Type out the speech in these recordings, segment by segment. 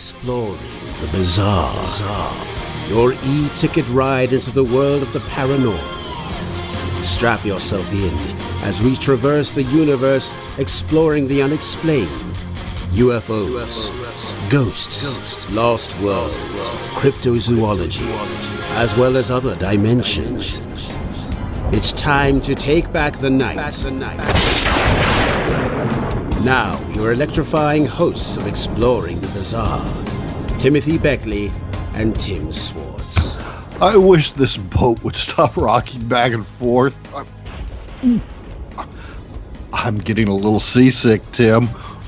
Exploring the bizarre. Your e-ticket ride into the world of the paranormal. Strap yourself in as we traverse the universe exploring the unexplained. UFOs, ghosts, lost worlds, cryptozoology, as well as other dimensions. It's time to take back the night. Now, your electrifying hosts of Exploring the Bizarre, Timothy Beckley and Tim Swartz. I wish this boat would stop rocking back and forth. I'm getting a little seasick, Tim.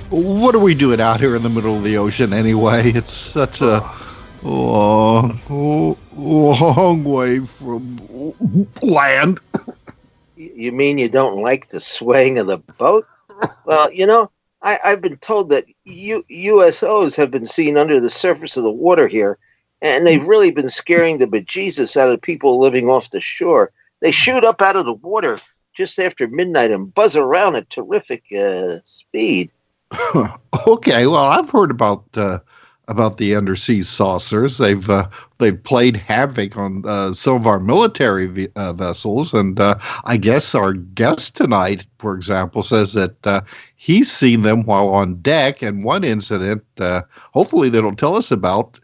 What are we doing out here in the middle of the ocean anyway? It's such a long way from land. You mean you don't like the swaying of the boat? Well, you know, I've been told that USOs have been seen under the surface of the water here, and they've really been scaring the bejesus out of people living off the shore. They shoot up out of the water just after midnight and buzz around at terrific speed. Okay, well, I've heard about the undersea saucers. They've played havoc on some of our military vessels, and I guess our guest tonight, for example, says that he's seen them while on deck, and one incident, hopefully they don't tell us about,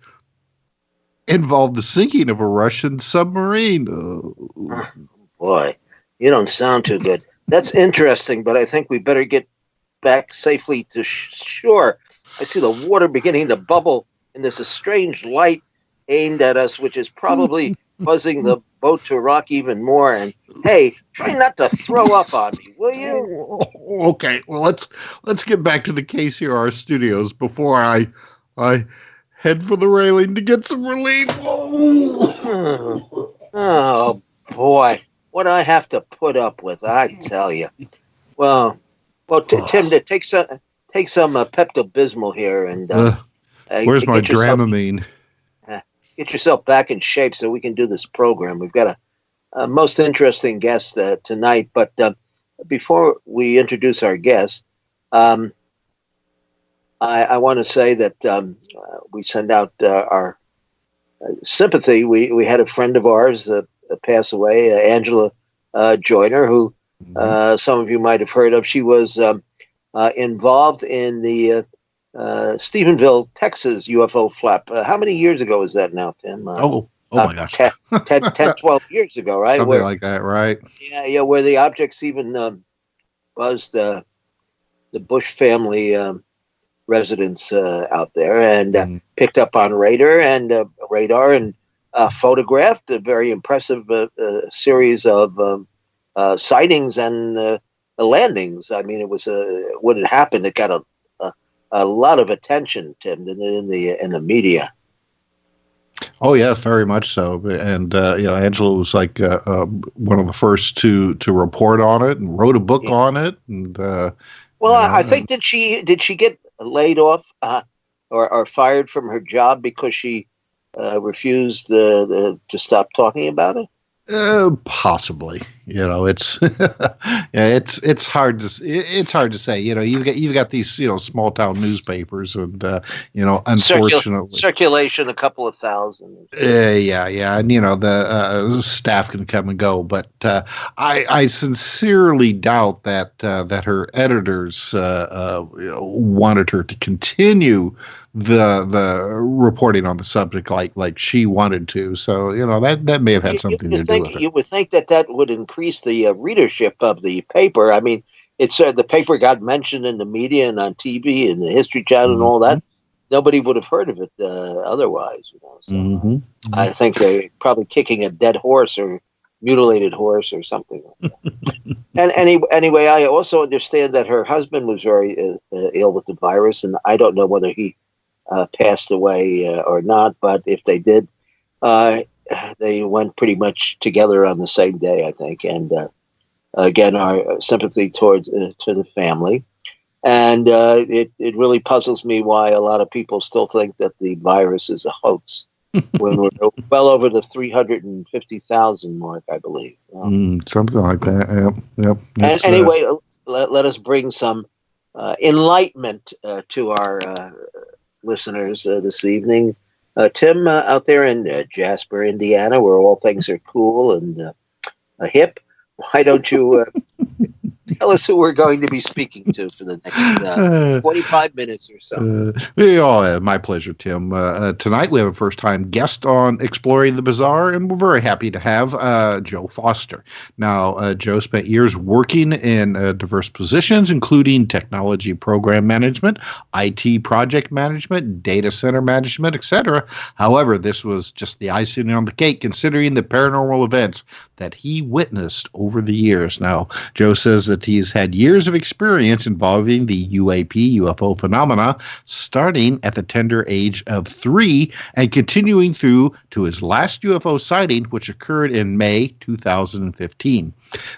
involved the sinking of a Russian submarine. Boy, you don't sound too good. That's interesting, but I think we better get back safely to shore. I see the water beginning to bubble, and there's a strange light aimed at us, which is probably buzzing the boat to rock even more. And hey, try not to throw up on me, will you? Okay, well, let's get back to the KCR studios before I head for the railing to get some relief. Oh boy, what I have to put up with, I tell you. Well, Tim, take some Pepto-Bismol here, and where's my Dramamine? Get yourself back in shape so we can do this program. We've got a most interesting guest tonight, but before we introduce our guest, I want to say that we send out our sympathy. We had a friend of ours pass away, Angela Joyner, who some of you might have heard of. She was involved in the Stephenville, Texas UFO flap. How many years ago was that now, Tim? Oh my gosh. 10, 12 years ago, right? Something like that, right? Yeah, where the objects even buzzed the Bush family residents out there, and picked up on radar and photographed a very impressive series of sightings and landings. I mean, it was what had happened. It got a lot of attention, Tim, in the media. Oh yeah, very much so. And Angela was like one of the first to report on it and wrote a book on it. And I think did she get laid off or fired from her job because she refused to stop talking about it? Possibly. It's it's hard to say. You've got these small town newspapers, and unfortunately circulation a couple of thousand. Yeah, and the staff can come and go, but I sincerely doubt that her editors wanted her to continue the reporting on the subject like she wanted to. So that may have had something to do with it. You would think that would increase the readership of the paper. I mean, it's the paper got mentioned in the media and on TV and the History Channel and all that. Nobody would have heard of it otherwise. So I think they're probably kicking a dead horse or mutilated horse or something like that. And anyway, I also understand that her husband was very ill with the virus, and I don't know whether he passed away or not, but if they did, they went pretty much together on the same day, I think. And again, our sympathy to the family. And it really puzzles me why a lot of people still think that the virus is a hoax when we're well over the 350,000 mark, I believe. Something like that. Yep. And anyway, let us bring some enlightenment to our listeners this evening. Tim, out there in Jasper, Indiana, where all things are cool and hip, why don't you tell us who we're going to be speaking to for the next 25 minutes or so? My pleasure, Tim. Tonight we have a first-time guest on Exploring the Bizarre, and we're very happy to have Joe Foster. Now, Joe spent years working in diverse positions, including technology program management, IT project management, data center management, etc. However, this was just the icing on the cake, considering the paranormal events that he witnessed over the years. Now, Joe says that he's had years of experience involving the UFO phenomena, starting at the tender age of 3 and continuing through to his last UFO sighting, which occurred in May 2015.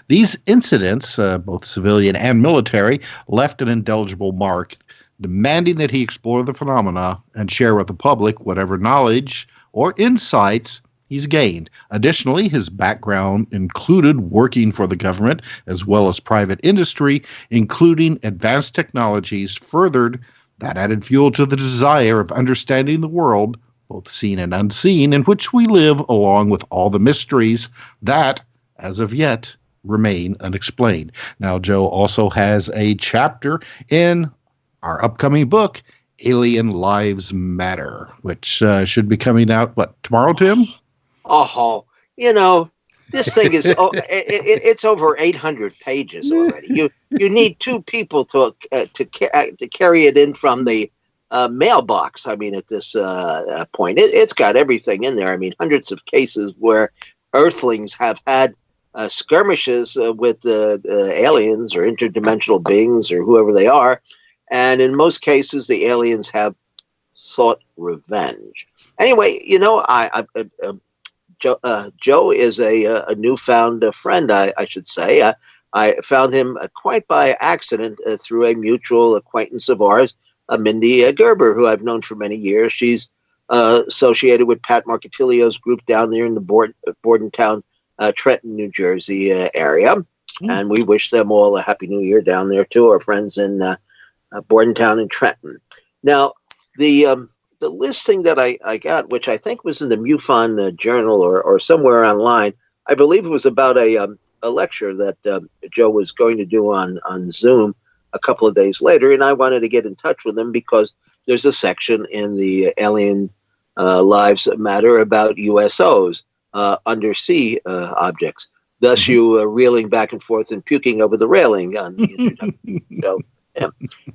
These incidents, both civilian and military, left an indelible mark, demanding that he explore the phenomena and share with the public whatever knowledge or insights he's gained. Additionally, his background included working for the government as well as private industry, including advanced technologies, furthered that added fuel to the desire of understanding the world, both seen and unseen, in which we live, along with all the mysteries that, as of yet, remain unexplained. Now, Joe also has a chapter in our upcoming book, Alien Lives Matter, which should be coming out, tomorrow, Tim? Oh, this thing is it's over 800 pages already. You need 2 people to carry it in from the mailbox. I mean, at this point, it's got everything in there. I mean, hundreds of cases where Earthlings have had skirmishes with aliens or interdimensional beings or whoever they are, and in most cases, the aliens have sought revenge. Anyway, Joe is a newfound friend, I should say. I found him quite by accident through a mutual acquaintance of ours, Mindy Gerber, who I've known for many years. She's associated with Pat Marcatilio's group down there in the Bordentown, Trenton, New Jersey area. And we wish them all a Happy New Year down there, too, our friends in Bordentown and Trenton. Now, the listing that I got, which I think was in the MUFON Journal or somewhere online, I believe it was about a lecture that Joe was going to do on Zoom a couple of days later, and I wanted to get in touch with him because there's a section in the Alien Lives Matter about USOs, undersea objects. Thus, you reeling back and forth and puking over the railing on the introduction. So, yeah.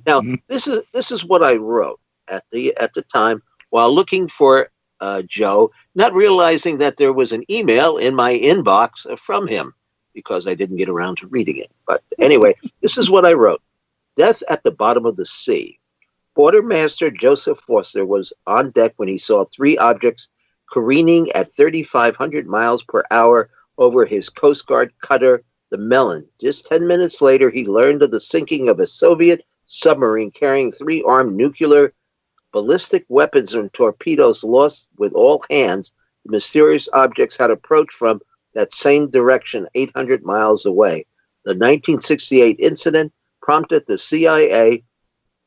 Now, this is what I wrote at the time while looking for Joe, not realizing that there was an email in my inbox from him because I didn't get around to reading it. But anyway, this is what I wrote. Death at the bottom of the sea. Quartermaster Joseph Foster was on deck when he saw 3 objects careening at 3,500 miles per hour over his Coast Guard cutter, the Mellon. Just 10 minutes later, he learned of the sinking of a Soviet submarine carrying 3 armed nuclear ballistic weapons and torpedoes lost with all hands. The mysterious objects had approached from that same direction 800 miles away. The 1968 incident prompted the CIA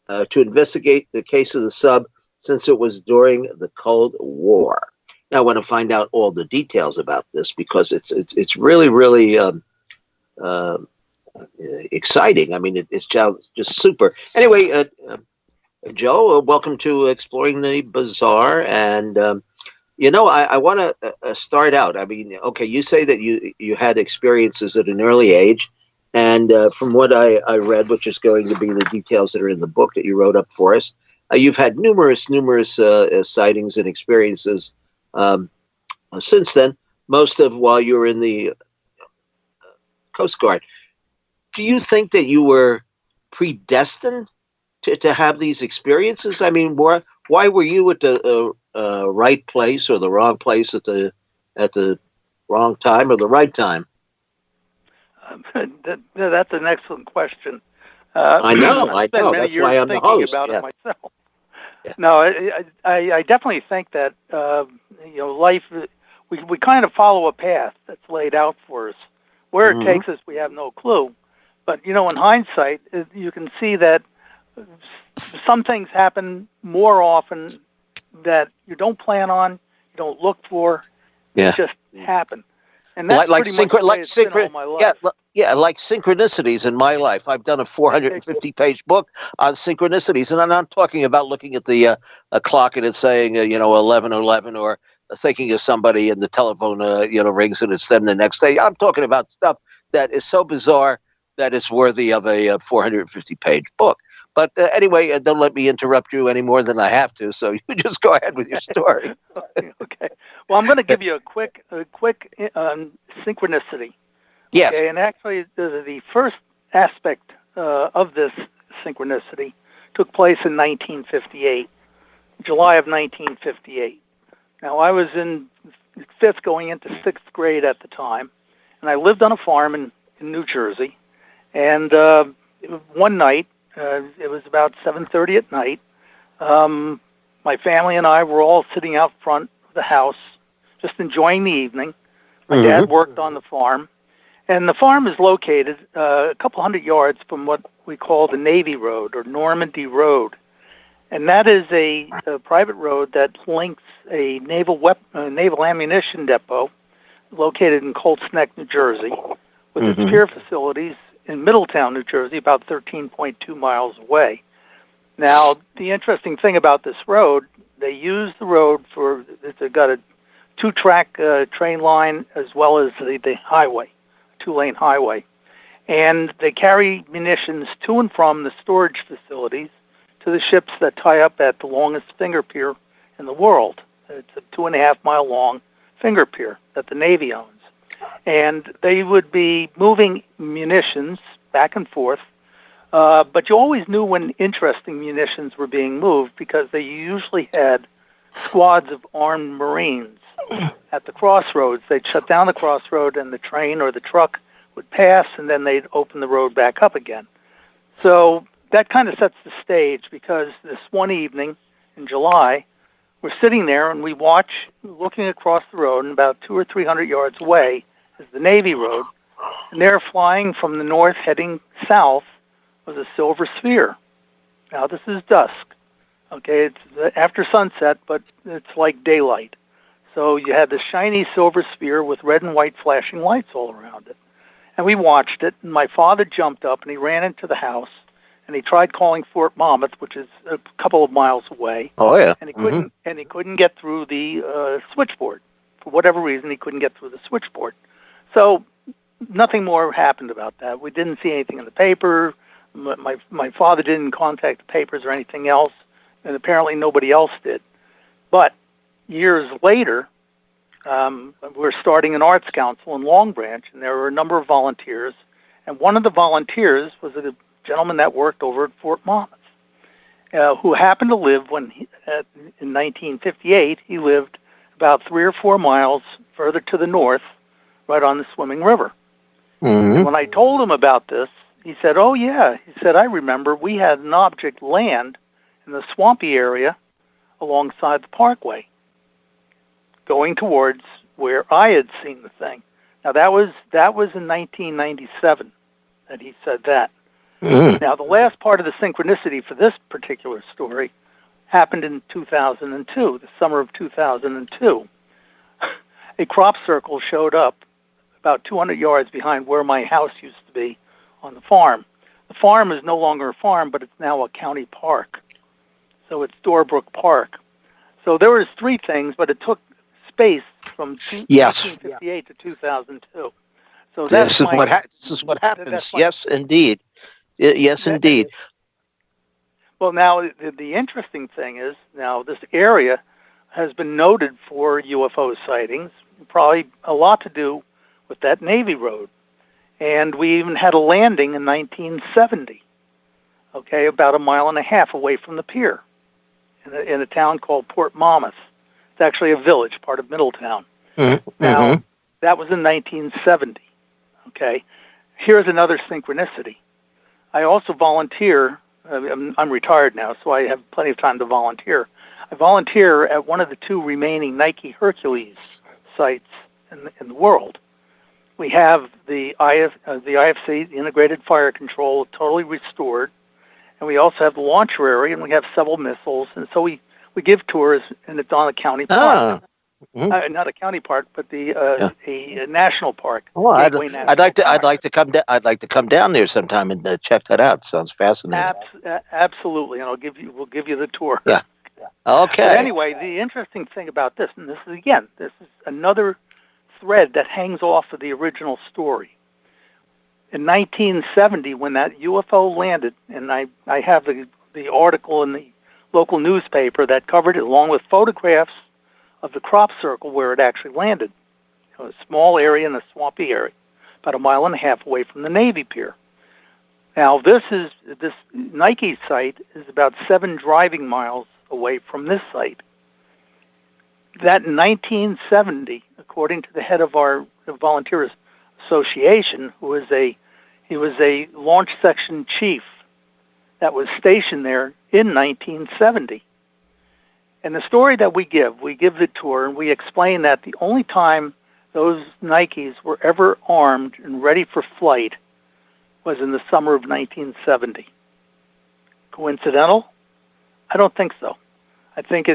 to investigate the case of the sub since it was during the Cold War. Now, I want to find out all the details about this because it's really, really exciting. I mean, it's just super. Anyway, Joe, welcome to Exploring the Bizarre. And, I want to start out. I mean, okay, you say that you had experiences at an early age. And from what I read, which is going to be the details that are in the book that you wrote up for us, you've had numerous sightings and experiences since then, most of while you were in the Coast Guard. Do you think that you were predestined to have these experiences? I mean, why were you at the right place or the wrong place at the wrong time or the right time? That's an excellent question. I know. That's why I'm the host. About it myself. Yeah. No, I definitely think that life. We kind of follow a path that's laid out for us. Where it takes us, we have no clue. But in hindsight, you can see that some things happen more often that you don't plan on, you don't look for. Yeah. They just happen. And that's pretty much the way it's been all my life. Yeah, like synchronicities in my life. I've done a 450-page book on synchronicities, and I'm not talking about looking at the a clock and it's saying 11:11, or thinking of somebody and the telephone rings and it's them the next day. I'm talking about stuff that is so bizarre that it's worthy of a 450-page book. But anyway, don't let me interrupt you any more than I have to. So you just go ahead with your story. Okay. Well, I'm going to give you a quick synchronicity. Yes. Okay. And actually, the first aspect of this synchronicity took place in 1958, July of 1958. Now, I was in fifth going into sixth grade at the time, and I lived on a farm in New Jersey. And one night, it was about 7:30 at night, my family and I were all sitting out front of the house, just enjoying the evening. My dad worked on the farm, and the farm is located a couple hundred yards from what we call the Navy Road, or Normandy Road. And that is a private road that links a naval ammunition depot located in Colts Neck, New Jersey, with its pier facilities in Middletown, New Jersey, about 13.2 miles away. Now, the interesting thing about this road, they use the road they've got a two-track train line as well as the highway, two-lane highway. And they carry munitions to and from the storage facilities to the ships that tie up at the longest finger pier in the world. It's a 2.5-mile long finger pier that the Navy owns. And they would be moving munitions back and forth, but you always knew when interesting munitions were being moved because they usually had squads of armed Marines at the crossroads. They'd shut down the crossroad and the train or the truck would pass, and then they'd open the road back up again. So that kind of sets the stage, because this one evening in July, we're sitting there and we watch, looking across the road, and about 200 or 300 yards away is the Navy Road, and there, flying from the north heading south, was a silver sphere. Now, this is dusk. Okay, it's after sunset, but it's like daylight. So you had this shiny silver sphere with red and white flashing lights all around it. And we watched it, and my father jumped up and he ran into the house, and he tried calling Fort Monmouth, which is a couple of miles away. Oh, yeah. And he couldn't get through the switchboard. For whatever reason, he couldn't get through the switchboard. So nothing more happened about that. We didn't see anything in the paper. My father didn't contact the papers or anything else, and apparently nobody else did. But years later, we're starting an arts council in Long Branch, and there were a number of volunteers. And one of the volunteers was a gentleman that worked over at Fort Monmouth, who happened to live in 1958, he lived about 3 or 4 miles further to the north, right on the swimming river. And when I told him about this, he said, "Oh, yeah." He said, "I remember we had an object land in the swampy area alongside the parkway, going towards where I had seen the thing." Now, that was in 1997 that he said that. Now, the last part of the synchronicity for this particular story happened in 2002, the summer of 2002. A crop circle showed up about 200 yards behind where my house used to be on the farm. The farm is no longer a farm, but it's now a county park. So it's Doorbrook Park. So there was 3 things, but it took space from 1958 to 2002. So this is what happens. Yes, indeed. Yes, indeed. Well, now, the interesting thing is, now this area has been noted for UFO sightings, probably a lot to do with that Navy Road. And we even had a landing in 1970, okay, about 1.5 miles away from the pier in a town called Port Monmouth. It's actually a village, part of Middletown. Now, that was in 1970, okay? Here's another synchronicity. I also volunteer. I'm retired now, so I have plenty of time to volunteer. I volunteer at one of the 2 remaining Nike Hercules sites in the world. We have the IFC, the Integrated Fire Control, totally restored, and we also have the launcher area, and we have several missiles, and so we give tours, and it's on a county park. Not a county park, but a national park. Well, I'd like to come down. I'd like to come down there sometime and check that out. Sounds fascinating. Absolutely, and we'll give you the tour. Yeah. Okay. But anyway, the interesting thing about this, and this is another thread that hangs off of the original story. In 1970, when that UFO landed, and I have the article in the local newspaper that covered it, along with photographs of the crop circle where it actually landed. A small area in a swampy area, about 1.5 miles away from the Navy Pier. Now, this Nike site is about 7 driving miles away from this site. That in 1970, according to the head of our Volunteers Association, he was a launch section chief that was stationed there in 1970. And the story that we give the tour, and we explain that the only time those Nikes were ever armed and ready for flight was in the summer of 1970. Coincidental? I don't think so. I think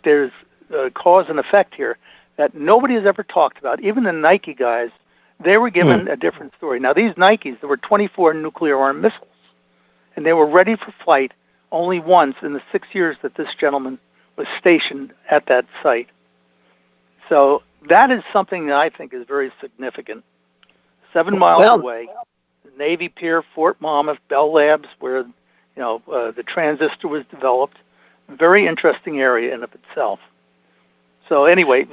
there's a cause and effect here that nobody has ever talked about. Even the Nike guys, they were given a different story. Now, these Nikes, there were 24 nuclear-armed missiles, and they were ready for flight only once in the 6 years that this gentleman was stationed at that site. So that is something that I think is very significant. 7 miles away, the Navy Pier, Fort Monmouth, Bell Labs, where the transistor was developed. Very interesting area in of itself. So anyway,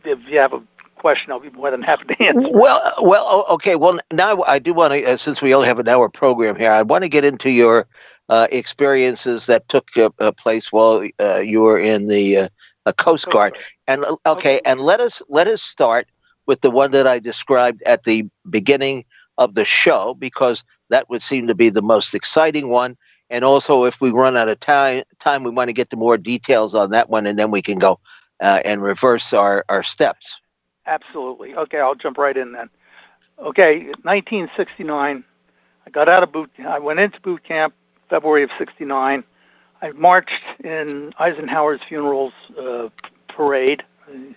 if you have a question, I'll be more than happy to answer. Well, okay. Well, now I do want to, since we only have an hour program here, I want to get into your experiences that took place while you were in the Coast Guard. And and let us start with the one that I described at the beginning of the show, because that would seem to be the most exciting one. And also, if we run out of time, we want to get to more details on that one, and then we can go and reverse our steps. Absolutely. Okay, I'll jump right in then. Okay, 1969, I got out of I went into boot camp February of 69. I marched in Eisenhower's funeral's parade,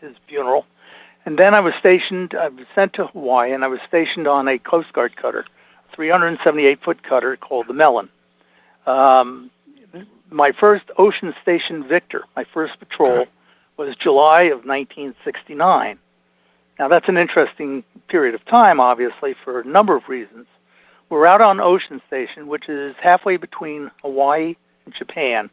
his funeral. And then I was sent to Hawaii, and I was stationed on a Coast Guard cutter, a 378-foot cutter called the Mellon. My first ocean station Victor, my first patrol, was July of 1969. Now, that's an interesting period of time, obviously, for a number of reasons. We're out on Ocean Station, which is halfway between Hawaii and Japan,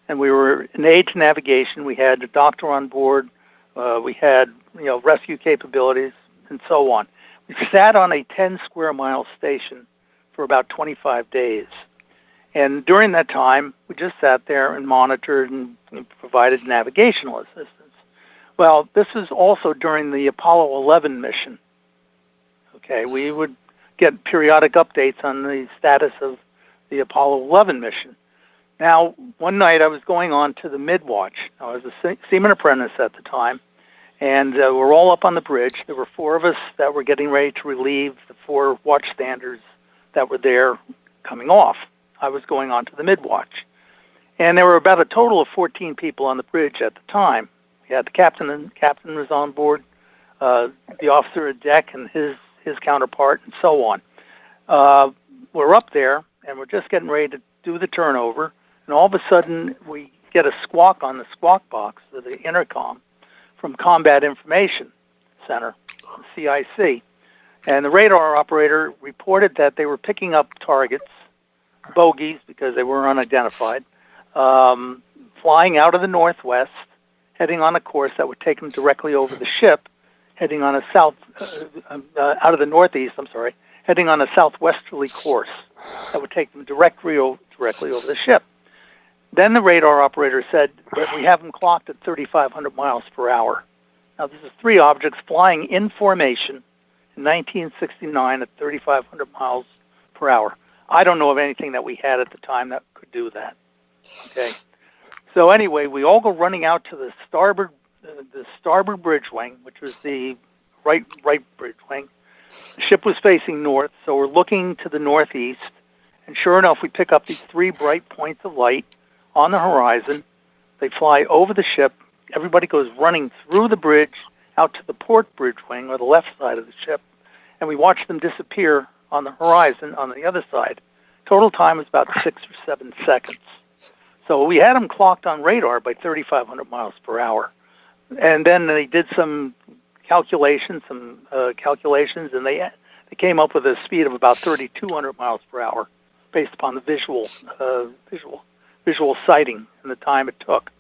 and we were in aid to navigation. We had a doctor on board. We had rescue capabilities, and so on. We sat on a 10-square-mile station for about 25 days. And during that time, we just sat there and monitored and provided navigational assistance. Well, this is also during the Apollo 11 mission. Okay, we would get periodic updates on the status of the Apollo 11 mission. Now, one night I was going on to the mid-watch. I was a seaman apprentice at the time, and we're all up on the bridge. There were 4 of us that were getting ready to relieve the 4 watchstanders that were there coming off. I was going on to the mid-watch. And there were about a total of 14 people on the bridge at the time. We had the captain, and captain was on board, the officer at deck and his counterpart, and so on. We're up there, and we're just getting ready to do the turnover, and all of a sudden we get a squawk on the squawk box of the intercom from Combat Information Center, CIC. And the radar operator reported that they were picking up targets, bogeys, because they were unidentified, flying out of the northwest, heading on a course that would take them directly over the ship, heading on a out of the northeast, heading on a southwesterly course that would take them directly over the ship. Then the radar operator said that we have them clocked at 3,500 miles per hour. Now, this is 3 objects flying in formation in 1969 at 3,500 miles per hour. I don't know of anything that we had at the time that could do that. Okay. So anyway, we all go running out to the starboard bridge wing, which was the right bridge wing. The ship was facing north, so we're looking to the northeast, And sure enough, we pick up these 3 bright points of light on the horizon. They fly over the ship. Everybody goes running through the bridge out to the port bridge wing, or the left side of the ship, and we watch them disappear on the horizon on the other side. Total time is about 6 or 7 seconds. So we had them clocked on radar by 3,500 miles per hour. And then they did some calculations, and they came up with a speed of about 3,200 miles per hour based upon the visual sighting and the time it took.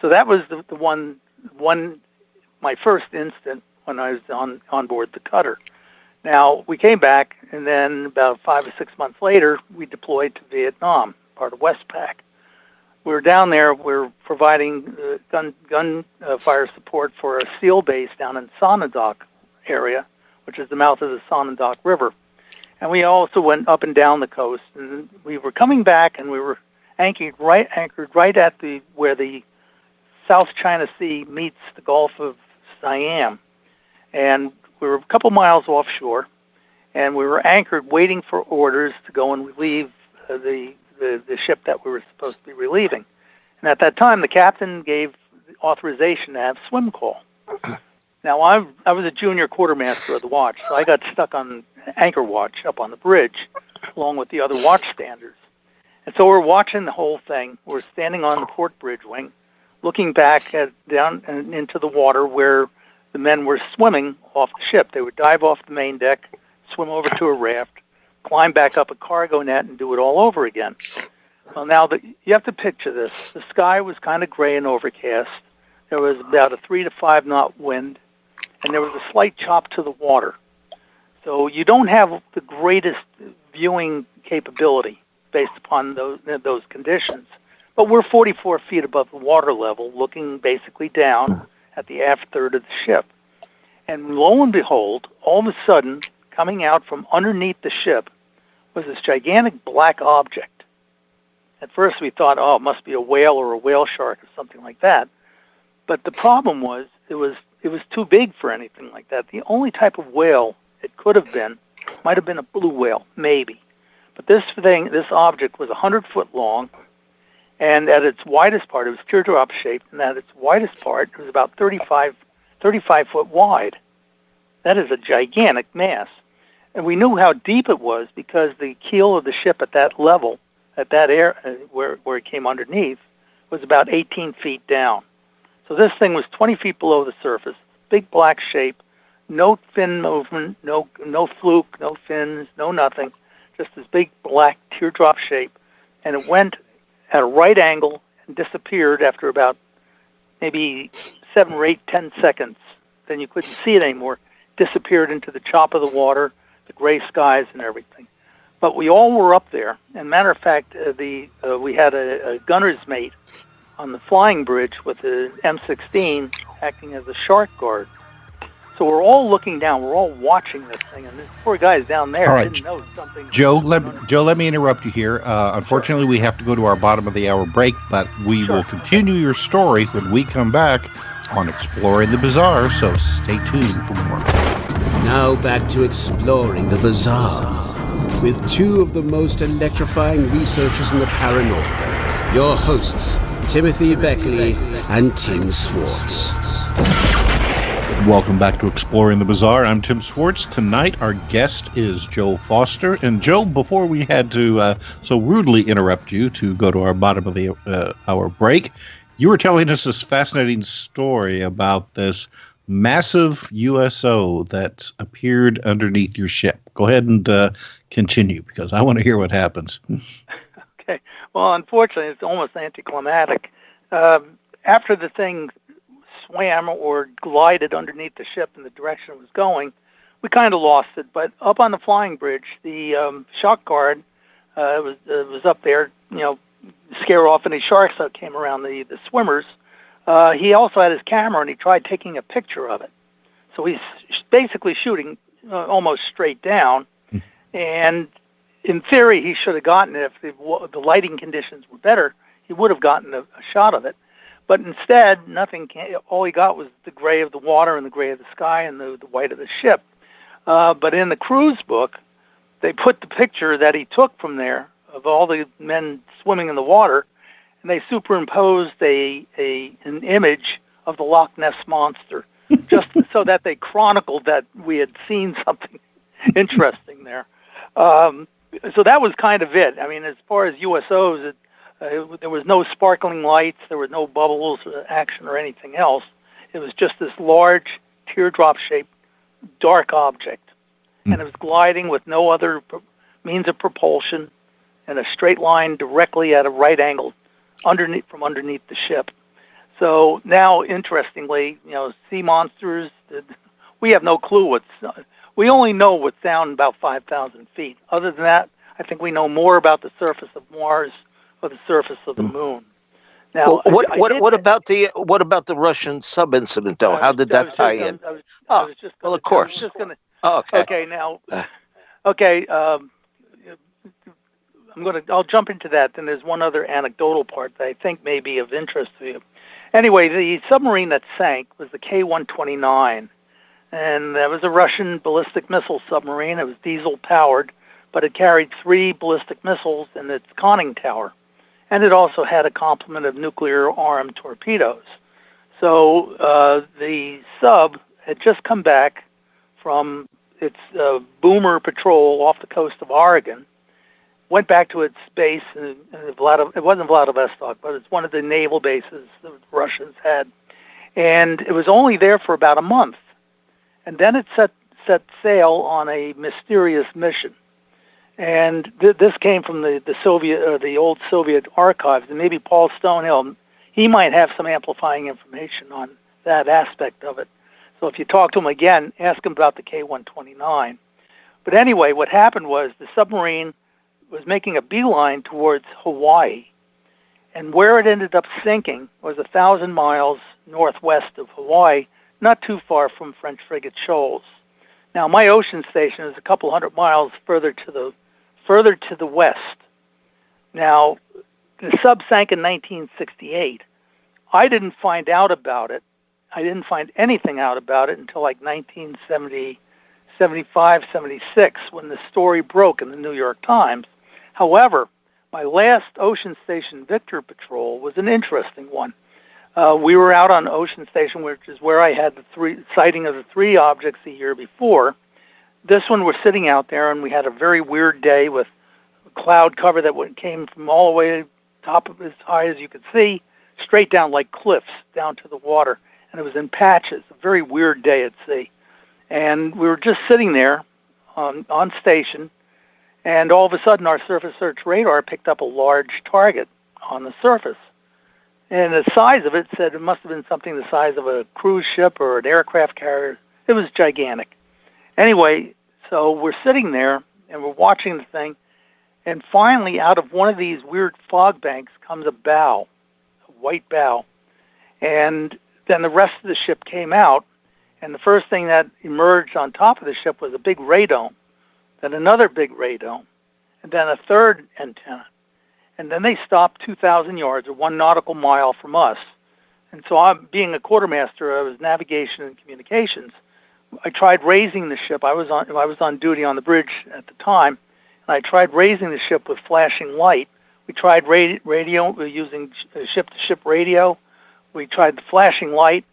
So that was the one my first instant when I was on board the cutter. Now, we came back, and then about 5 or 6 months later, we deployed to Vietnam, part of Westpac. We were down there. We're providing gun fire support for a SEAL base down in Sonnedoc area, which is the mouth of the Sonnedoc River. And we also went up and down the coast. And we were coming back, and we were anchored right at where the South China Sea meets the Gulf of Siam. And we were a couple miles offshore, and we were anchored waiting for orders to go and relieve the ship that we were supposed to be relieving. And at that time, the captain gave authorization to have swim call. Now, I was a junior quartermaster of the watch, so I got stuck on anchor watch up on the bridge, along with the other watchstanders. And so we're watching the whole thing. We're standing on the port bridge wing, looking back down and into the water where the men were swimming off the ship. They would dive off the main deck, swim over to a raft, climb back up a cargo net, and do it all over again. Well, now you have to picture this. The sky was kind of gray and overcast. There was about a 3 to 5 knot wind, and there was a slight chop to the water. So you don't have the greatest viewing capability based upon those conditions. But we're 44 feet above the water level, looking basically down at the aft third of the ship. And lo and behold, all of a sudden, coming out from underneath the ship was this gigantic black object. At first we thought, oh, it must be a whale or a whale shark or something like that. But the problem was it was too big for anything like that. The only type of whale it could have been might have been a blue whale, maybe. But this object was 100 foot long, and at its widest part, it was teardrop shaped, and at its widest part, it was about 35 foot wide. That is a gigantic mass. And we knew how deep it was because the keel of the ship at that level, at that where it came underneath, was about 18 feet down. So this thing was 20 feet below the surface, big black shape, no fin movement, no fluke, no fins, no nothing, just this big black teardrop shape. And it went at a right angle and disappeared after about maybe 7 or 8, 10 seconds. Then you couldn't see it anymore. Disappeared into the chop of the water, the gray skies, and everything. But we all were up there. And matter of fact, we had a gunner's mate on the flying bridge with the M16 acting as a shark guard. So we're all looking down. We're all watching this thing, and this poor guy's down there didn't know something. Joe, let me interrupt you here. Unfortunately, we have to go to our bottom of the hour break, but we will continue your story when we come back on Exploring the Bizarre, so stay tuned for more. Now back to Exploring the Bizarre with 2 of the most electrifying researchers in the paranormal, your hosts, Timothy Beckley and Tim Swartz. Welcome back to Exploring the Bizarre. I'm Tim Swartz. Tonight, our guest is Joe Foster. And Joe, before we had to so rudely interrupt you to go to our bottom of the hour break, you were telling us this fascinating story about this massive USO that appeared underneath your ship. Go ahead and continue, because I want to hear what happens. Okay. Well, unfortunately, it's almost anticlimactic. After the thing swam or glided underneath the ship in the direction it was going, we kind of lost it. But up on the flying bridge, the shock guard was up there, scare off any sharks that came around the swimmers. He also had his camera, and he tried taking a picture of it. So he's basically shooting almost straight down. And in theory, he should have gotten it if the lighting conditions were better. He would have gotten a shot of it. But instead, nothing came. All he got was the gray of the water and the gray of the sky and the white of the ship. But in the cruise book, they put the picture that he took from there of all the men swimming in the water, and they superimposed an image of the Loch Ness Monster, just so that they chronicled that we had seen something interesting there. So that was kind of it. I mean, as far as USOs, there was no sparkling lights, there was no bubbles, action, or anything else. It was just this large, teardrop-shaped, dark object. And it was gliding with no other means of propulsion in a straight line directly at a right angle from underneath the ship. So now, interestingly, sea monsters, we have no clue we only know what's down about 5,000 feet. Other than that, I think we know more about the surface of Mars or the surface of the moon. Now, what about the Russian sub incident, though? How did that tie in? Of course. Okay. Okay. Now, okay. I'll jump into that. Then there's one other anecdotal part that I think may be of interest to you. Anyway, the submarine that sank was the K-129, and that was a Russian ballistic missile submarine. It was diesel powered, but it carried 3 ballistic missiles in its conning tower, and it also had a complement of nuclear-armed torpedoes. So the sub had just come back from its boomer patrol off the coast of Oregon, went back to its base in it wasn't Vladivostok, but it's one of the naval bases the Russians had. And it was only there for about a month. And then it set sail on a mysterious mission. And this came from the old Soviet archives, and maybe Paul Stonehill, he might have some amplifying information on that aspect of it. So if you talk to him again, ask him about the K-129. But anyway, what happened was the submarine was making a beeline towards Hawaii, and where it ended up sinking was 1,000 miles northwest of Hawaii, not too far from French frigate Shoals. Now, my ocean station is a couple hundred miles further to the west. Now, the sub sank in 1968. I didn't find out about it. I didn't find anything out about it until like 1970, 75, 76, when the story broke in the New York Times. However, my last Ocean Station Victor patrol was an interesting one. We were out on Ocean Station, which is where I had the sighting of the 3 objects the year before. This one, we're sitting out there, and we had a very weird day with a cloud cover that came from all the way top of as high as you could see, straight down like cliffs down to the water. And it was in patches, a very weird day at sea. And we were just sitting there on station, and all of a sudden our surface search radar picked up a large target on the surface. And the size of it said it must have been something the size of a cruise ship or an aircraft carrier. It was gigantic. Anyway, so we're sitting there, and we're watching the thing, and finally out of one of these weird fog banks comes a bow, a white bow. And then the rest of the ship came out, and the first thing that emerged on top of the ship was a big radome, then another big radome, and then a third antenna. And then they stopped 2,000 yards, or 1 nautical mile from us. And so I'm being a quartermaster, I was navigation and communications. I tried raising the ship. I was on duty on the bridge at the time, and I tried raising the ship with flashing light. We tried radio, using ship-to-ship radio. We tried the flashing light.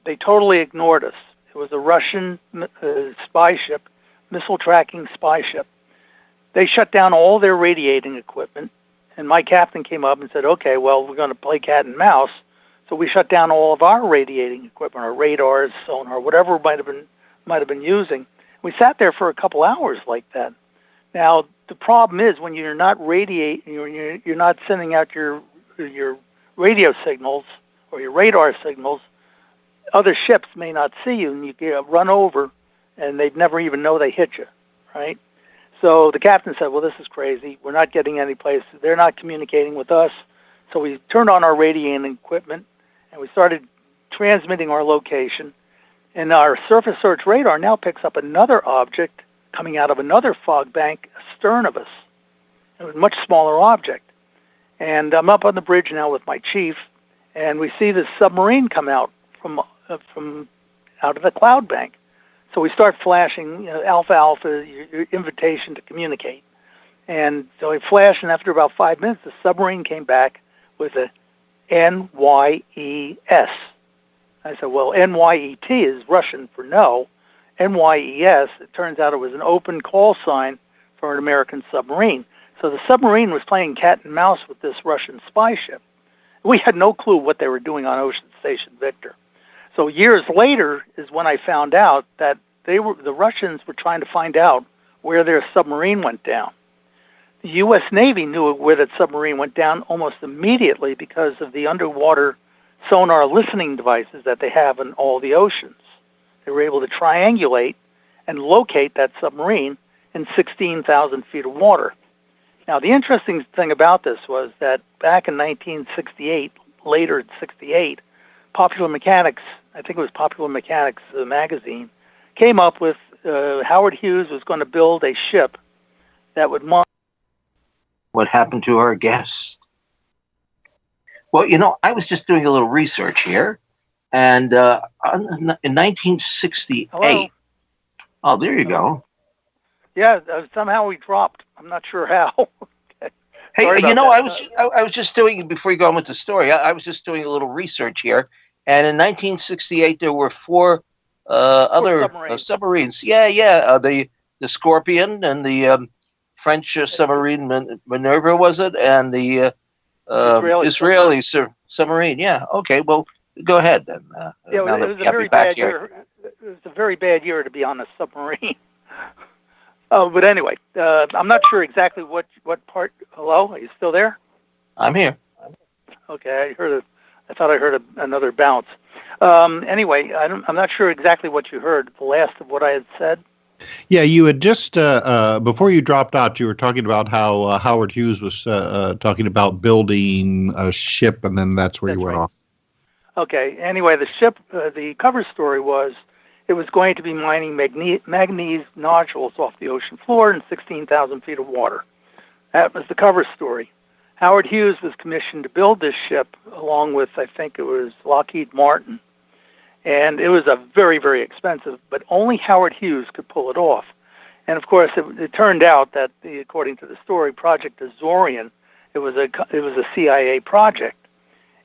They totally ignored us. It was a Russian spy ship, missile tracking spy ship. They shut down all their radiating equipment, and my captain came up and said, okay, well, we're going to play cat and mouse. So we shut down all of our radiating equipment, our radars, sonar, whatever might have been using. We sat there for a couple hours like that. Now, the problem is when you're not you're not sending out your radio signals or your radar signals, other ships may not see you, and you get run over, and they'd never even know they hit you, right? So the captain said, well, this is crazy. We're not getting any place. They're not communicating with us. So we turned on our radiating equipment, and we started transmitting our location. And our surface search radar now picks up another object coming out of another fog bank astern of us. It was a much smaller object. And I'm up on the bridge now with my chief, and we see this submarine come out from out of the cloud bank. So we start flashing, alpha, your invitation to communicate. And so he flashed, and after about 5 minutes, the submarine came back with a NYES. I said, well, NYET is Russian for no. NYES, it turns out it was an open call sign for an American submarine. So the submarine was playing cat and mouse with this Russian spy ship. We had no clue what they were doing on Ocean Station Victor. So years later is when I found out that the Russians were trying to find out where their submarine went down. The U.S. Navy knew where that submarine went down almost immediately because of the underwater sonar listening devices that they have in all the oceans. They were able to triangulate and locate that submarine in 16,000 feet of water. Now, the interesting thing about this was that back in 1968, later in 68, Popular Mechanics, I think it was Popular Mechanics magazine, came up with Howard Hughes was going to build a ship that would monitor. What happened to our guest? Well, I was just doing a little research here, and in 1968. Hello? Oh, there you go. Yeah, somehow we dropped. I'm not sure how. Okay. Hey, Sorry about that. I was just doing, before you go on with the story, I was just doing a little research here, and in 1968 there were four other submarines. The Scorpion and the French submarine Minerva, was it? And the Israeli submarine. Yeah. Okay. Well, go ahead then. It was a very bad year. It was a very bad year to be on a submarine. But anyway, I'm not sure exactly what part. Hello, are you still there? I'm here. Okay, I thought I heard another bounce. Anyway, I'm not sure exactly what you heard. The last of what I had said. Yeah, you had just, before you dropped out, you were talking about how Howard Hughes was talking about building a ship, and then that's where you went off. Okay, anyway, the ship, the cover story was it was going to be mining manganese nodules off the ocean floor in 16,000 feet of water. That was the cover story. Howard Hughes was commissioned to build this ship along with, I think it was Lockheed Martin. And it was a very, very expensive, but only Howard Hughes could pull it off. And of course, it turned out that, according to the story, Project Azorian, it was a CIA project,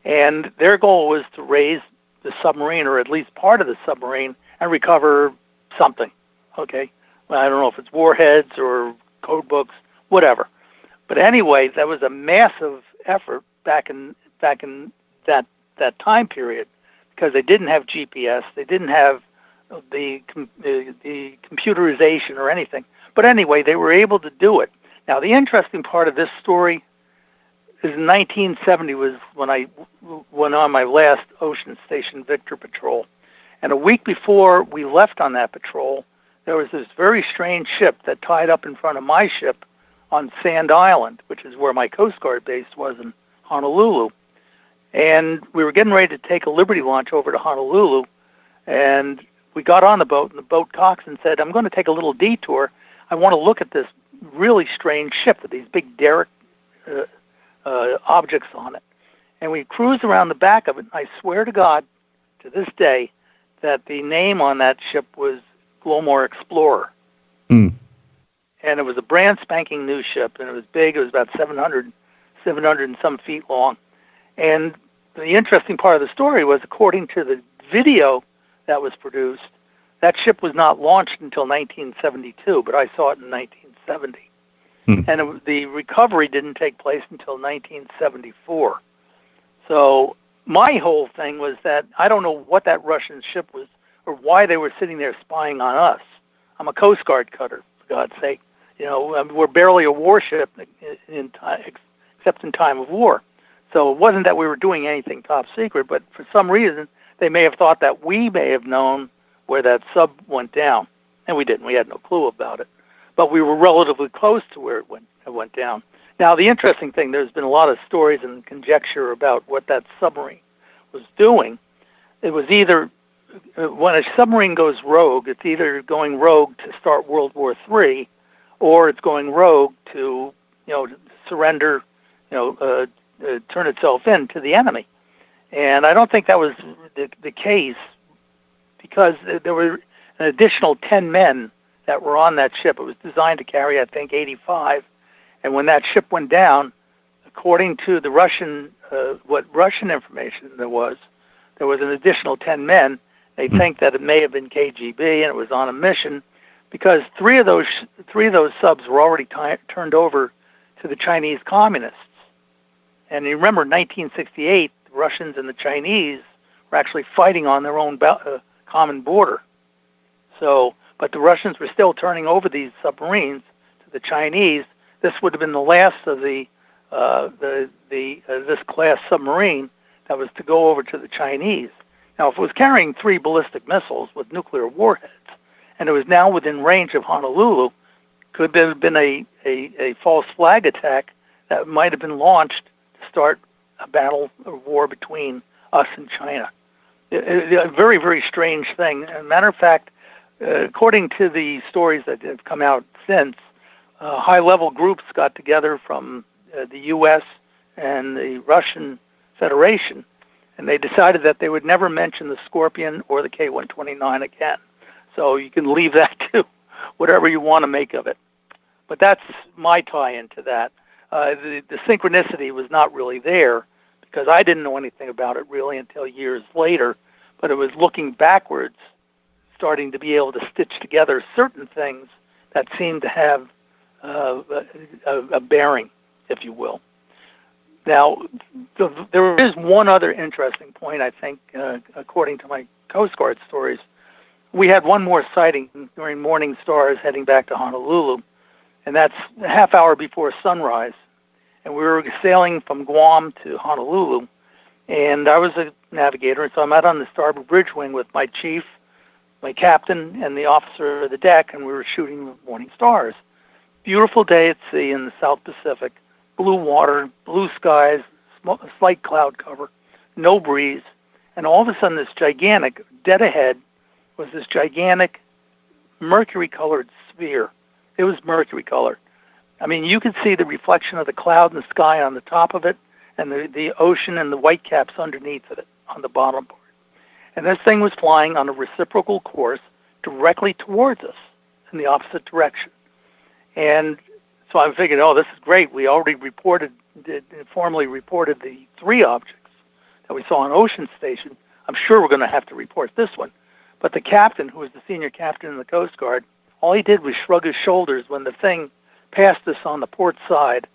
and their goal was to raise the submarine, or at least part of the submarine, and recover something. Okay, well, I don't know if it's warheads or code books, whatever. But anyway, that was a massive effort back in that time period. Because they didn't have GPS, they didn't have the computerization or anything. But anyway, they were able to do it. Now, the interesting part of this story is in 1970 was when I went on my last Ocean Station Victor patrol. And a week before we left on that patrol, there was this very strange ship that tied up in front of my ship on Sand Island, which is where my Coast Guard base was in Honolulu. And we were getting ready to take a Liberty launch over to Honolulu, and we got on the boat, and the boat coxswain said, I'm going to take a little detour. I want to look at this really strange ship with these big derrick objects on it. And we cruised around the back of it, and I swear to God, to this day, that the name on that ship was Glomar Explorer. And it was a brand spanking new ship, and it was big. It was about 700 and some feet long. And the interesting part of the story was, according to the video that was produced, that ship was not launched until 1972, but I saw it in 1970. And the recovery didn't take place until 1974. So my whole thing was that I don't know what that Russian ship was or why they were sitting there spying on us. I'm a Coast Guard cutter, for God's sake. We're barely a warship except in time of war. So it wasn't that we were doing anything top secret, but for some reason, they may have thought that we may have known where that sub went down. And we didn't. We had no clue about it. But we were relatively close to where it went down. Now, the interesting thing, there's been a lot of stories and conjecture about what that submarine was doing. It was either, when a submarine goes rogue, it's either going rogue to start World War III, or it's going rogue to, surrender, turn itself in to the enemy. And I don't think that was the case, because there were an additional 10 men that were on that ship. It was designed to carry, I think, 85. And when that ship went down, according to the Russian, what Russian information there was an additional 10 men. They think that it may have been KGB and it was on a mission, because three of those subs were already turned over to the Chinese communists. And you remember, in 1968, the Russians and the Chinese were actually fighting on their own common border. So, but the Russians were still turning over these submarines to the Chinese. This would have been the last of this class submarine that was to go over to the Chinese. Now, if it was carrying 3 ballistic missiles with nuclear warheads, and it was now within range of Honolulu, could have been a false flag attack that might have been launched to start a battle or war between us and China. A very, very strange thing. As a matter of fact, according to the stories that have come out since, high-level groups got together from the U.S. and the Russian Federation, and they decided that they would never mention the Scorpion or the K-129 again. So you can leave that to whatever you want to make of it. But that's my tie-in to that. The synchronicity was not really there, because I didn't know anything about it really until years later, but it was looking backwards, starting to be able to stitch together certain things that seemed to have a bearing, if you will. Now, there is one other interesting point, I think, according to my Coast Guard stories. We had one more sighting during morning stars heading back to Honolulu, and that's a half hour before sunrise. And we were sailing from Guam to Honolulu, and I was a navigator, so I'm out on the starboard bridge wing with my chief, my captain, and the officer of the deck, and we were shooting the morning stars. Beautiful day at sea in the South Pacific, blue water, blue skies, slight cloud cover, no breeze, and all of a sudden this gigantic, dead ahead, was this gigantic mercury-colored sphere. It was mercury-colored. I mean, you could see the reflection of the cloud in the sky on the top of it, and the ocean and the whitecaps underneath it on the bottom part. And this thing was flying on a reciprocal course directly towards us in the opposite direction. And so I figured, oh, this is great. We already formally reported the 3 objects that we saw on Ocean Station. I'm sure we're going to have to report this one. But the captain, who was the senior captain in the Coast Guard, all he did was shrug his shoulders when the thing passed us on the port side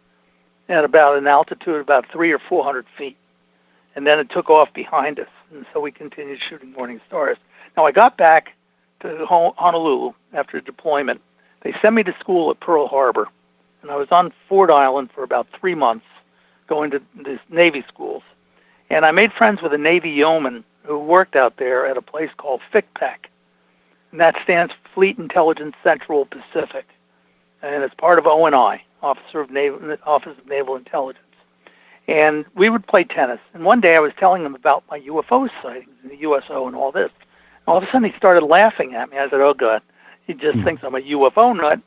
at about an altitude of about 300 or 400 feet. And then it took off behind us. And so we continued shooting morning stars. Now, I got back to Honolulu after deployment. They sent me to school at Pearl Harbor. And I was on Ford Island for about 3 months going to these Navy schools. And I made friends with a Navy yeoman who worked out there at a place called FICPAC. And that stands for Fleet Intelligence Central Pacific. And it's part of O&I, Office of Naval Intelligence. And we would play tennis. And one day I was telling him about my UFO sightings and the USO and all this. And all of a sudden he started laughing at me. I said, oh, God, he just thinks I'm a UFO nut.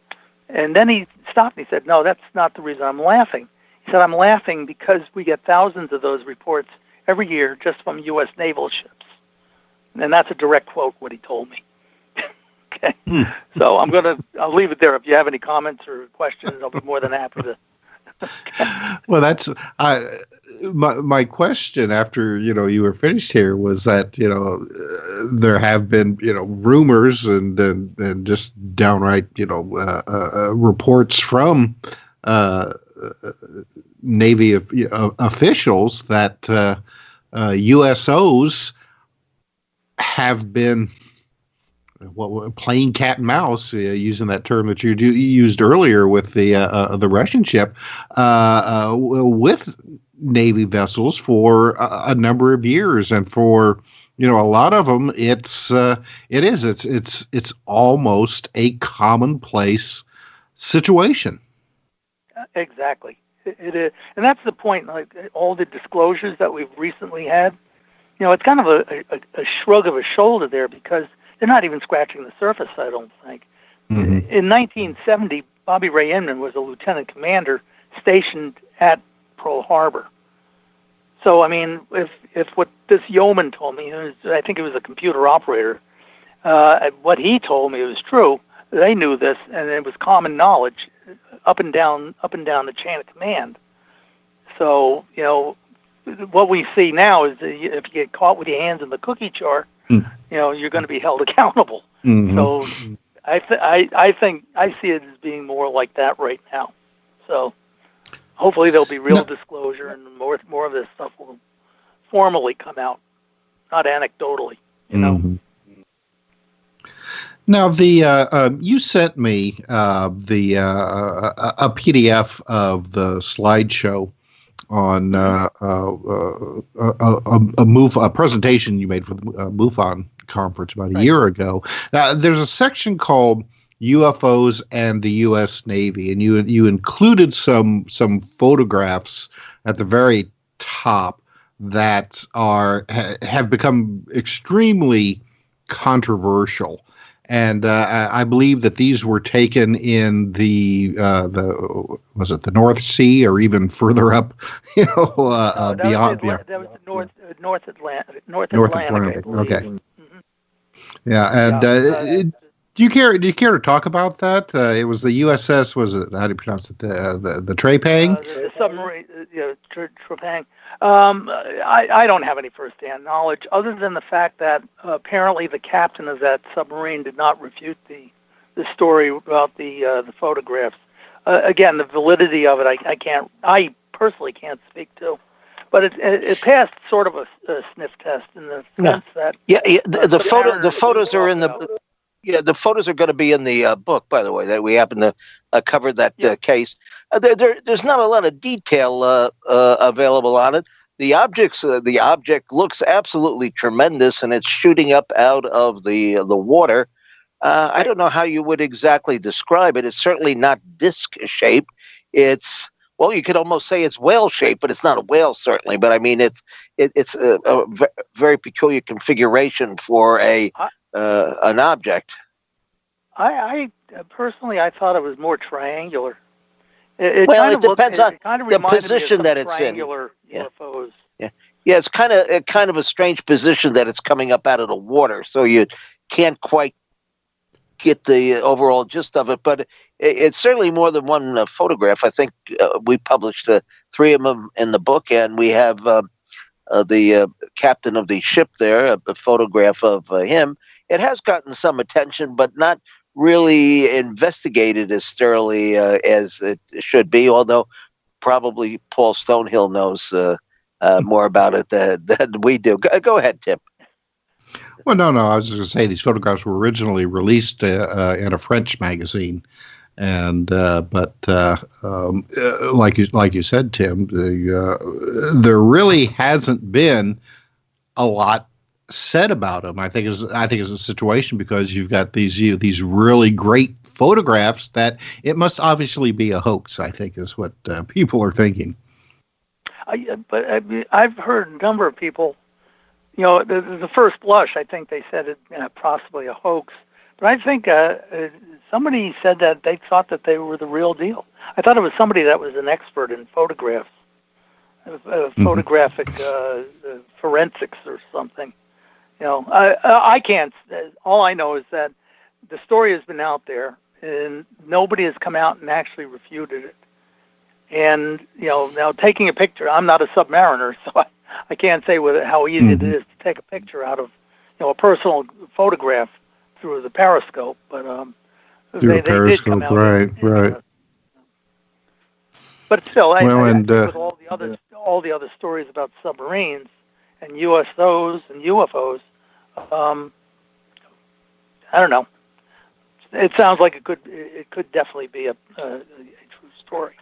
And then he stopped and he said, no, that's not the reason I'm laughing. He said, I'm laughing because we get thousands of those reports every year just from U.S. naval ships. And that's a direct quote, what he told me. Okay. So I'll leave it there. If you have any comments or questions, I'll be more than happy to. Okay. Well, that's my question after you were finished here was that there have been rumors and just downright reports from Navy officials that USOs have been playing cat and mouse, using that term that you used earlier with the Russian ship, with Navy vessels for a number of years, and for a lot of them, it's almost a commonplace situation. Exactly, it is, and that's the point. Like all the disclosures that we've recently had, it's kind of a shrug of a shoulder there, because they're not even scratching the surface, I don't think. Mm-hmm. In 1970, Bobby Ray Inman was a lieutenant commander stationed at Pearl Harbor. So, I mean, if what this yeoman told me, I think it was a computer operator, what he told me was true, they knew this, and it was common knowledge up and down the chain of command. So, what we see now is that if you get caught with your hands in the cookie jar, you're going to be held accountable. Mm-hmm. So I think I see it as being more like that right now. So hopefully there'll be real disclosure and more of this stuff will formally come out, not anecdotally. Mm-hmm. Now, you sent me a PDF of the slideshow on a presentation you made for the MUFON conference about a year ago. Now, there's a section called UFOs and the U.S. Navy, and you included some photographs at the very top that have become extremely controversial. And I believe that these were taken in the North Sea or even further up, beyond. That was the North Atlantic. Okay. Mm-hmm. Yeah, and do you care to talk about that? It was the USS. Was it, how do you pronounce it? The Trepang. The submarine. Trepang. I don't have any first-hand knowledge other than the fact that apparently the captain of that submarine did not refute the story about the photographs. Again, the validity of it, I personally can't speak to, but it passed sort of a sniff test in the sense that the photos are in the. Yeah, the photos are going to be in the book, by the way, that we happen to cover that case. There's not a lot of detail available on it. The object looks absolutely tremendous, and it's shooting up out of the water. I don't know how you would exactly describe it. It's certainly not disc shaped. It's, well, you could almost say it's whale shaped, but it's not a whale, certainly. But I mean, it's a very peculiar configuration for an object. I personally, I thought it was more triangular. It depends on the position that it's in. UFOs. Yeah, it's kind of a strange position that it's coming up out of the water, so you can't quite get the overall gist of it. But it's certainly more than one photograph. I think we published 3 of them in the book, and we have the captain of the ship there, a photograph of him. It has gotten some attention, but not really investigated as thoroughly as it should be, although probably Paul Stonehill knows more about it than we do. Go ahead, Tim. Well, no, I was just going to say these photographs were originally released in a French magazine. And like you said, Tim, there really hasn't been a lot said about them. I think it's a situation because you've got these really great photographs that it must obviously be a hoax. I think is what people are thinking. But I've heard a number of people. The first blush, I think they said it possibly a hoax. But I think somebody said that they thought that they were the real deal. I thought it was somebody that was an expert in photographs, photographic forensics or something. I can't. All I know is that the story has been out there, and nobody has come out and actually refuted it. And now taking a picture. I'm not a submariner, so I can't say how easy it is to take a picture out of a personal photograph through the periscope, but they did come out. Right. But still, I think with all the other stories about submarines and USOs and UFOs, I don't know. It sounds like it could definitely be a true story.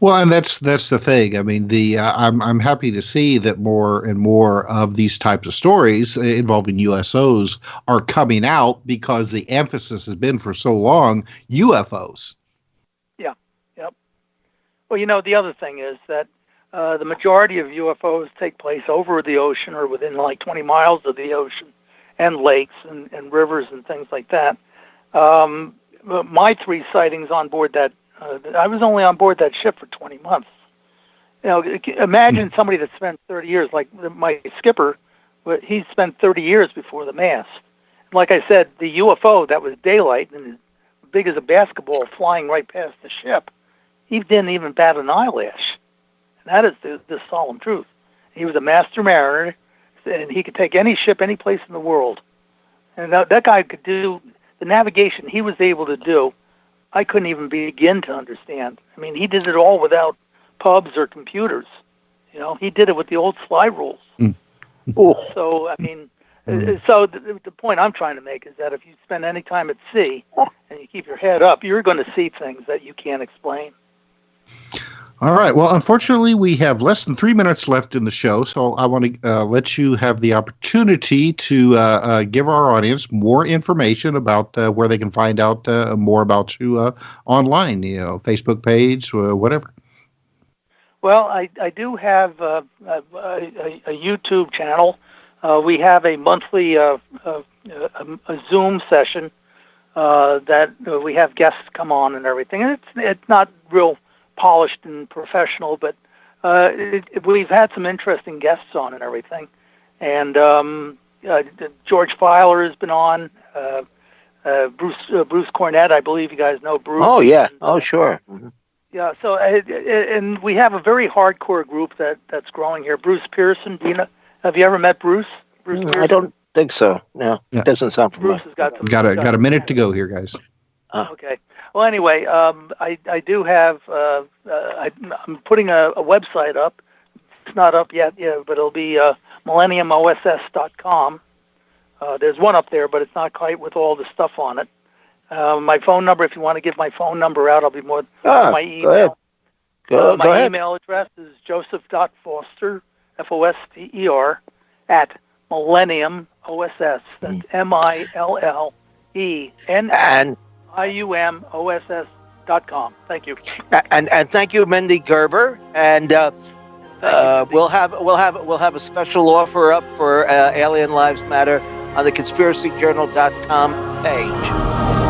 Well, and that's the thing. I mean, I'm happy to see that more and more of these types of stories involving USOs are coming out because the emphasis has been for so long UFOs. Yeah. Yep. Well, the other thing is that the majority of UFOs take place over the ocean or within like 20 miles of the ocean and lakes and rivers and things like that. My 3 sightings on board that. I was only on board that ship for 20 months. Imagine somebody that spent 30 years, like my skipper, but he spent 30 years before the mast. And like I said, the UFO that was daylight and as big as a basketball flying right past the ship, he didn't even bat an eyelash. And that is the solemn truth. He was a master mariner, and he could take any ship any place in the world. And that guy could do the navigation he was able to do. I couldn't even begin to understand. I mean, he did it all without pubs or computers. You know, he did it with the old slide rules. So, I mean, so the point I'm trying to make is that if you spend any time at sea and you keep your head up, you're going to see things that you can't explain. All right. Well, unfortunately, we have less than 3 minutes left in the show, so I want to let you have the opportunity to give our audience more information about where they can find out more about you online, you know, Facebook page, whatever. Well, I do have a YouTube channel. We have a monthly a Zoom session that we have guests come on and everything. And it's not real polished and professional, but we've had some interesting guests on and everything. And George Filer has been on. Bruce Cornett, I believe you guys know Bruce. Oh yeah, oh sure. Mm-hmm. Yeah, so and we have a very hardcore group that's growing here. Bruce Pearson, have you ever met Bruce? I don't think so. No, yeah. It doesn't sound familiar. Bruce has got a minute to go here, guys. Okay. Well, anyway, I do have. I'm putting a website up. It's not up yet, but it'll be millenniumoss.com. There's one up there, but it's not quite with all the stuff on it. My phone number, if you want to give my phone number out, I'll be more. My email. Go ahead. My email address is joseph.foster, Foster, at Millennium OSS. That's MILLENNIUMOSS.com. Thank you. And thank you, Mindy Gerber. And we'll have a special offer up for Alien Lives Matter on the conspiracyjournal.com page.